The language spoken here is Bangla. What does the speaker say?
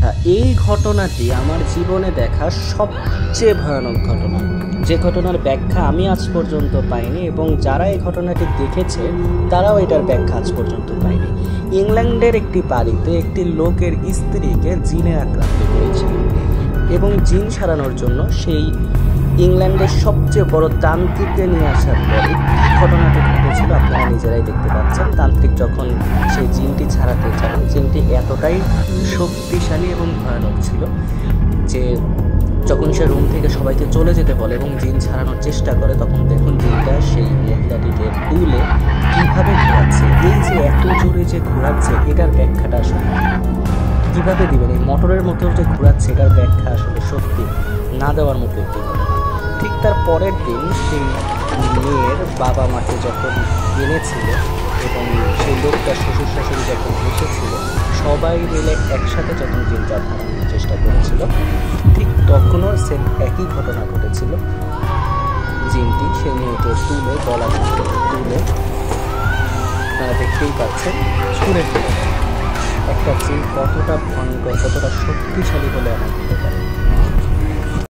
কথা, এই ঘটনাটি আমার জীবনে দেখা সবচেয়ে ভয়ানক ঘটনা, যে ঘটনার ব্যাখ্যা আমি আজ পর্যন্ত পাইনি এবং যারা এই ঘটনাটি দেখেছে তারাও এটার ব্যাখ্যা আজ পর্যন্ত পায়নি। ইংল্যান্ডের একটি বাড়িতে একটি লোকের স্ত্রীকে জিনে আক্রান্ত করেছিল এবং জিন সারানোর জন্য সেই ইংল্যান্ডের সবচেয়ে বড় তান্ত্রিককে নিয়ে আসার পরে ঘটনাটি ঘটেছিল আপনারা নিজেরাই দেখতে পাচ্ছেন। তান্ত্রিক যখন সেই জিনটি ছাড়াতে চায়, জিনটি এতটাই শক্তিশালী এবং ভয়ানক ছিল যে যখন সে রুম থেকে সবাইকে চলে যেতে বলে এবং জিন ছাড়ানোর চেষ্টা করে, তখন দেখুন জিনটা সেই মহিলাটিকে তুলে কীভাবে ঘোরাচ্ছে। এই যে এত জোরে যে ঘোরাচ্ছে, এটার ব্যাখ্যাটা আসলে কীভাবে দিবেন? এই মোটরের মতো যে ঘোরাচ্ছে, এটার ব্যাখ্যা আসলে সত্যি না দেওয়ার মতো একটি ঘটনা। ঠিক তার পরের দিন সেই মেয়ের বাবা মাকে যখন এনেছিল এবং সেই লোকটা শ্বশুর শাশুড়ি যখন এসেছিল, সবাই মিলে একসাথে যখন জিনটা ধরানোর চেষ্টা করেছিল, ঠিক তখনও সেম একই ঘটনা ঘটেছিল। জিনটি সেই মেয়েকে তুলে গলা তুলে আপনারা দেখতেই পাচ্ছেন ছুঁড়ে ফেলে দেয়। একটা জিন কতটা ভয়ঙ্কর, কতটা শক্তিশালী হলে এমন হতে পারে।